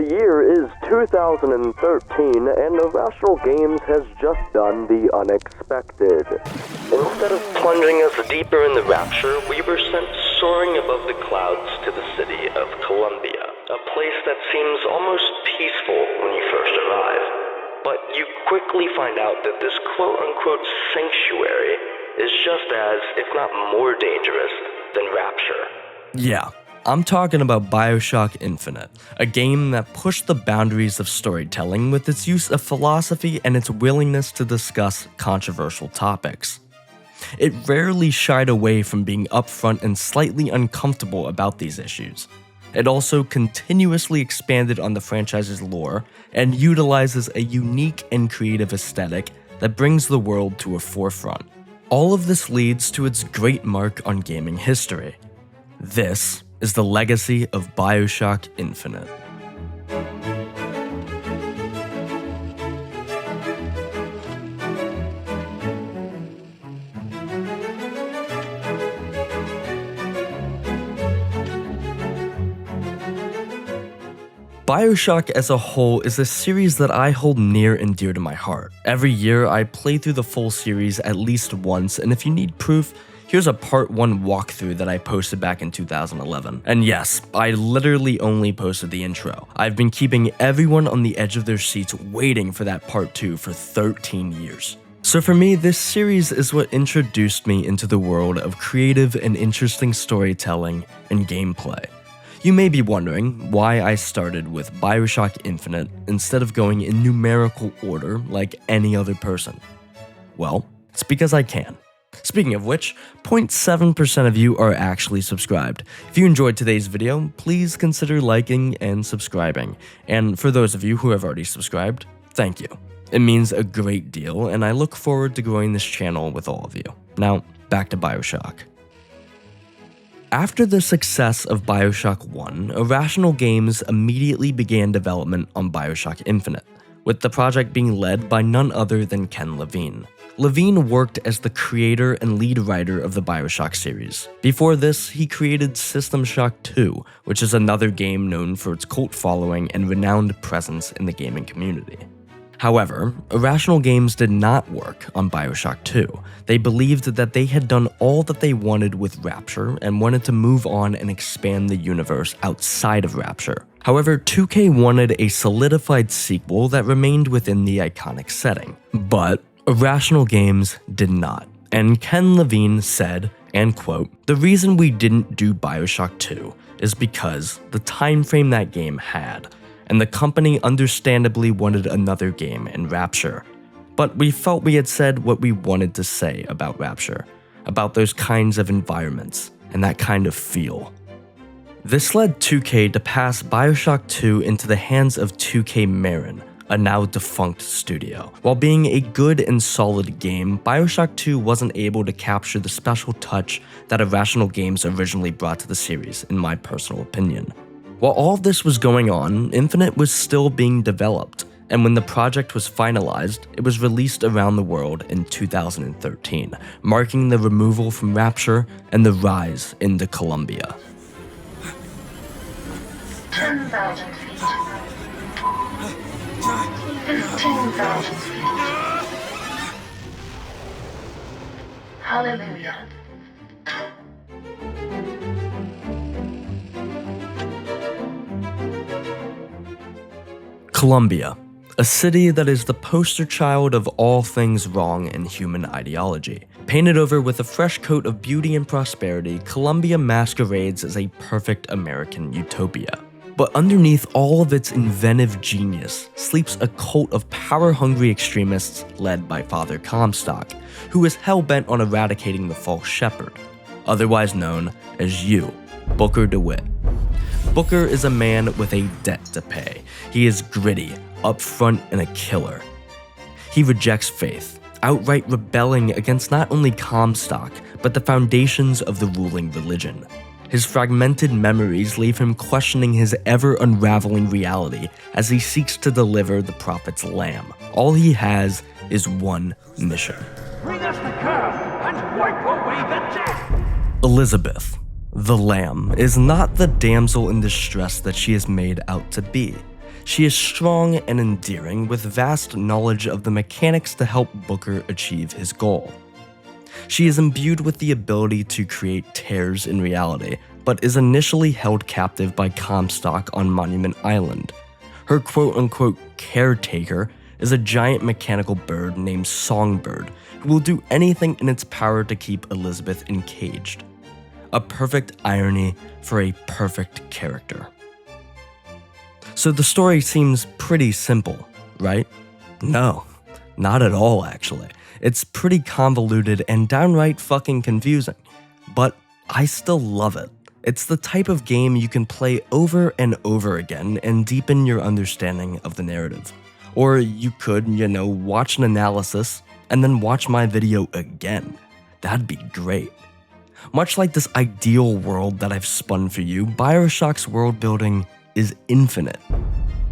The year is 2013, and Irrational Games has just done the unexpected. Instead of plunging us deeper in the rapture, we were sent soaring above the clouds to the city of Columbia, a place that seems almost peaceful when you first arrive. But you quickly find out that this quote-unquote sanctuary is just as, if not more dangerous, than rapture. Yeah. I'm talking about Bioshock Infinite, a game that pushed the boundaries of storytelling with its use of philosophy and its willingness to discuss controversial topics. It rarely shied away from being upfront and slightly uncomfortable about these issues. It also continuously expanded on the franchise's lore and utilizes a unique and creative aesthetic that brings the world to a forefront. All of this leads to its great mark on gaming history. This is the legacy of Bioshock Infinite. Bioshock as a whole is a series that I hold near and dear to my heart. Every year, I play through the full series at least once, and if you need proof, here's a part 1 walkthrough that I posted back in 2011. And yes, I literally only posted the intro. I've been keeping everyone on the edge of their seats waiting for that part 2 for 13 years. So for me, this series is what introduced me into the world of creative and interesting storytelling and gameplay. You may be wondering why I started with Bioshock Infinite instead of going in numerical order like any other person. Well, it's because I can. Speaking of which, 0.7% of you are actually subscribed. If you enjoyed today's video, please consider liking and subscribing. And for those of you who have already subscribed, thank you. It means a great deal, and I look forward to growing this channel with all of you. Now, back to Bioshock. After the success of Bioshock 1, Irrational Games immediately began development on Bioshock Infinite, with the project being led by none other than Ken Levine. Levine worked as the creator and lead writer of the Bioshock series. Before this, he created System Shock 2, which is another game known for its cult following and renowned presence in the gaming community. However, Irrational Games did not work on Bioshock 2. They believed that they had done all that they wanted with Rapture and wanted to move on and expand the universe outside of Rapture. However, 2K wanted a solidified sequel that remained within the iconic setting. But Irrational Games did not, and Ken Levine said, and quote, "The reason we didn't do Bioshock 2 is because the time frame that game had, and the company understandably wanted another game in Rapture. But we felt we had said what we wanted to say about Rapture, about those kinds of environments, and that kind of feel." This led 2K to pass Bioshock 2 into the hands of 2K Marin, a now defunct studio. While being a good and solid game, Bioshock 2 wasn't able to capture the special touch that Irrational Games originally brought to the series, in my personal opinion. While all of this was going on, Infinite was still being developed, and when the project was finalized, it was released around the world in 2013, marking the removal from Rapture and the rise into Columbia. 10,000 feet. 15,000 feet. Hallelujah. Columbia, a city that is the poster child of all things wrong in human ideology. Painted over with a fresh coat of beauty and prosperity, Columbia masquerades as a perfect American utopia. But underneath all of its inventive genius sleeps a cult of power-hungry extremists led by Father Comstock, who is hell-bent on eradicating the false shepherd, otherwise known as you, Booker DeWitt. Booker is a man with a debt to pay. He is gritty, upfront, and a killer. He rejects faith, outright rebelling against not only Comstock, but the foundations of the ruling religion. His fragmented memories leave him questioning his ever-unraveling reality as he seeks to deliver the prophet's lamb. All he has is one mission. Bring us the curve and wipe away the death! Elizabeth, the lamb, is not the damsel in distress that she is made out to be. She is strong and endearing with vast knowledge of the mechanics to help Booker achieve his goal. She is imbued with the ability to create tears in reality, but is initially held captive by Comstock on Monument Island. Her quote-unquote caretaker is a giant mechanical bird named Songbird, who will do anything in its power to keep Elizabeth encaged. A perfect irony for a perfect character. So the story seems pretty simple, right? No, not at all actually. It's pretty convoluted and downright fucking confusing, but I still love it. It's the type of game you can play over and over again and deepen your understanding of the narrative. Or you could, watch an analysis and then watch my video again. That'd be great. Much like this ideal world that I've spun for you, Bioshock's world building is infinite.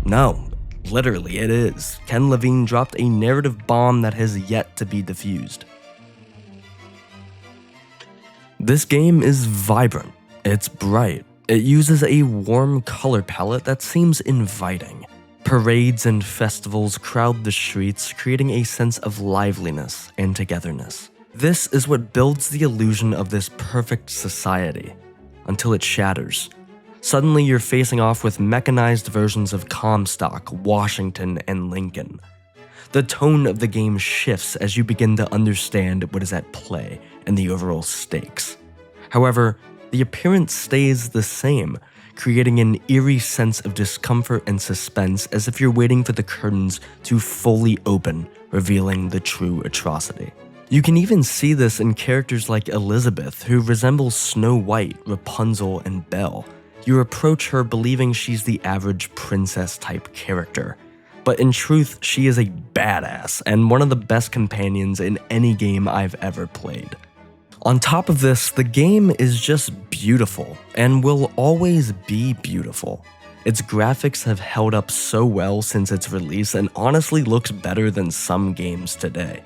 No, literally it is. Ken Levine dropped a narrative bomb that has yet to be defused. This game is vibrant, it's bright, it uses a warm color palette that seems inviting. Parades and festivals crowd the streets, creating a sense of liveliness and togetherness. This is what builds the illusion of this perfect society, until it shatters. Suddenly you're facing off with mechanized versions of Comstock, Washington, and Lincoln. The tone of the game shifts as you begin to understand what is at play and the overall stakes. However, the appearance stays the same, creating an eerie sense of discomfort and suspense as if you're waiting for the curtains to fully open, revealing the true atrocity. You can even see this in characters like Elizabeth, who resembles Snow White, Rapunzel, and Belle. You approach her believing she's the average princess-type character, but in truth, she is a badass and one of the best companions in any game I've ever played. On top of this, the game is just beautiful and will always be beautiful. Its graphics have held up so well since its release and honestly looks better than some games today.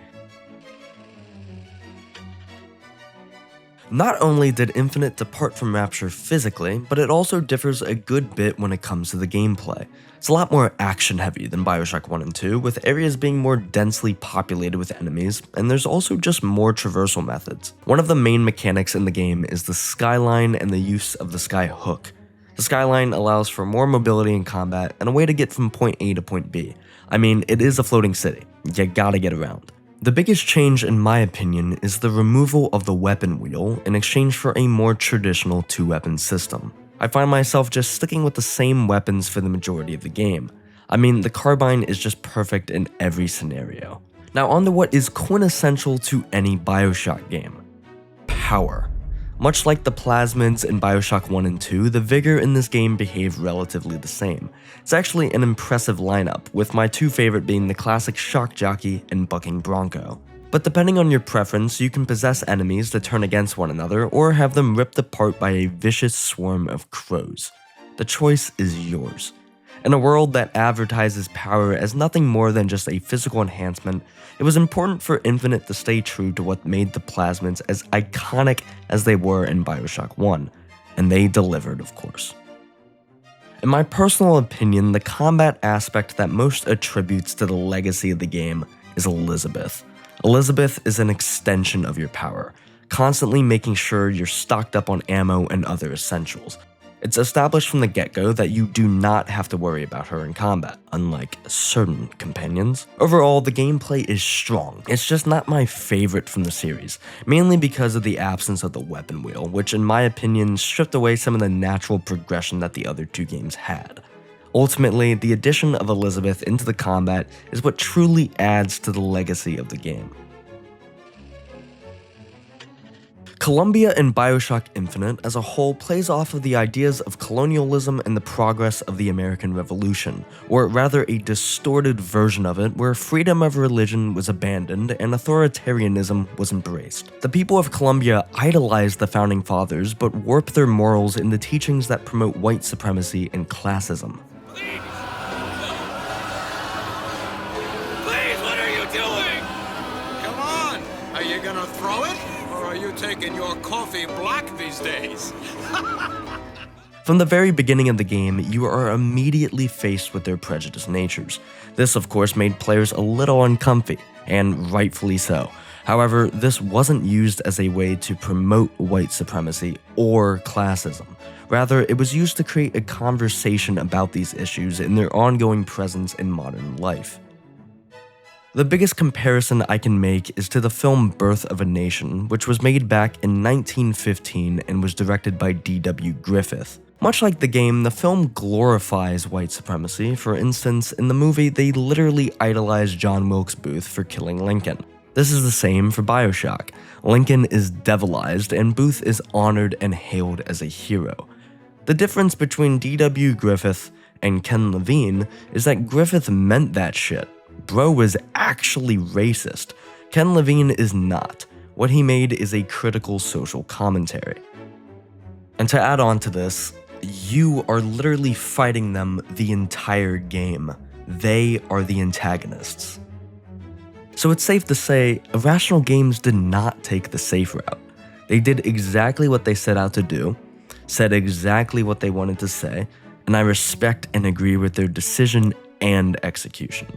Not only did Infinite depart from Rapture physically, but it also differs a good bit when it comes to the gameplay. It's a lot more action-heavy than Bioshock 1 and 2, with areas being more densely populated with enemies, and there's also just more traversal methods. One of the main mechanics in the game is the skyline and the use of the sky hook. The skyline allows for more mobility in combat and a way to get from point A to point B. I mean, it is a floating city. You gotta get around. The biggest change, in my opinion, is the removal of the weapon wheel in exchange for a more traditional two-weapon system. I find myself just sticking with the same weapons for the majority of the game. I mean, the carbine is just perfect in every scenario. Now on to what is quintessential to any Bioshock game. Power. Much like the plasmids in Bioshock 1 and 2, the vigor in this game behave relatively the same. It's actually an impressive lineup, with my two favorite being the classic Shock Jockey and Bucking Bronco. But depending on your preference, you can possess enemies that turn against one another, or have them ripped apart by a vicious swarm of crows. The choice is yours. In a world that advertises power as nothing more than just a physical enhancement, it was important for Infinite to stay true to what made the plasmids as iconic as they were in Bioshock 1, and they delivered, of course. In my personal opinion, the combat aspect that most attributes to the legacy of the game is Elizabeth. Elizabeth is an extension of your power, constantly making sure you're stocked up on ammo and other essentials. It's established from the get-go that you do not have to worry about her in combat, unlike certain companions. Overall, the gameplay is strong. It's just not my favorite from the series, mainly because of the absence of the weapon wheel, which in my opinion stripped away some of the natural progression that the other two games had. Ultimately, the addition of Elizabeth into the combat is what truly adds to the legacy of the game. Columbia in Bioshock Infinite as a whole plays off of the ideas of colonialism and the progress of the American Revolution, or rather a distorted version of it where freedom of religion was abandoned and authoritarianism was embraced. The people of Columbia idolize the founding fathers but warp their morals into teachings that promote white supremacy and classism. Please, what are you doing? Come on! Are you gonna throw it? Or are you taking your coffee black these days? From the very beginning of the game, you are immediately faced with their prejudiced natures. This, of course, made players a little uncomfy, and rightfully so. However, this wasn't used as a way to promote white supremacy or classism. Rather, it was used to create a conversation about these issues in their ongoing presence in modern life. The biggest comparison I can make is to the film Birth of a Nation, which was made back in 1915 and was directed by D.W. Griffith. Much like the game, the film glorifies white supremacy. For instance, in the movie, they literally idolize John Wilkes Booth for killing Lincoln. This is the same for Bioshock. Lincoln is devilized, and Booth is honored and hailed as a hero. The difference between D.W. Griffith and Ken Levine is that Griffith meant that shit. Bro was actually racist. Ken Levine is not. What he made is a critical social commentary. And to add on to this, you are literally fighting them the entire game. They are the antagonists. So it's safe to say, Irrational Games did not take the safe route. They did exactly what they set out to do, said exactly what they wanted to say, and I respect and agree with their decision and execution.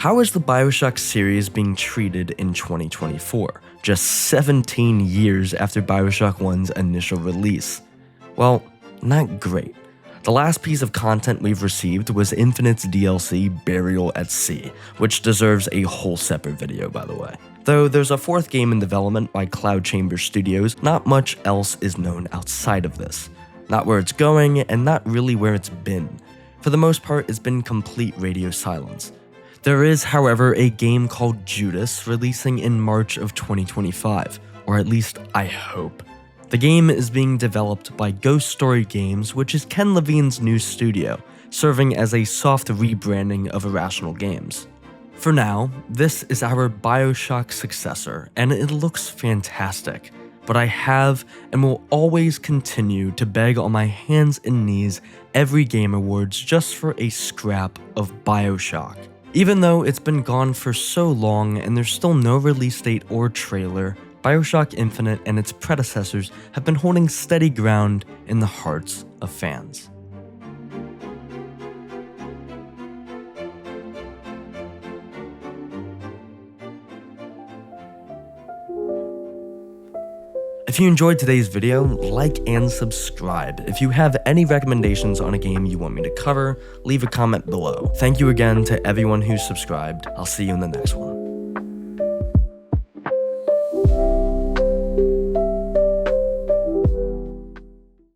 How is the Bioshock series being treated in 2024, just 17 years after Bioshock 1's initial release? Well, not great. The last piece of content we've received was Infinite's DLC Burial at Sea, which deserves a whole separate video, by the way. Though there's a fourth game in development by Cloud Chamber Studios, not much else is known outside of this. Not where it's going, and not really where it's been. For the most part, it's been complete radio silence. There is, however, a game called Judas releasing in March of 2025, or at least I hope. The game is being developed by Ghost Story Games, which is Ken Levine's new studio, serving as a soft rebranding of Irrational Games. For now, this is our Bioshock successor, and it looks fantastic, but I have and will always continue to beg on my hands and knees every Game Awards just for a scrap of Bioshock. Even though it's been gone for so long and there's still no release date or trailer, Bioshock Infinite and its predecessors have been holding steady ground in the hearts of fans. If you enjoyed today's video, like and subscribe. If you have any recommendations on a game you want me to cover, leave a comment below. Thank you again to everyone who subscribed. I'll see you in the next one.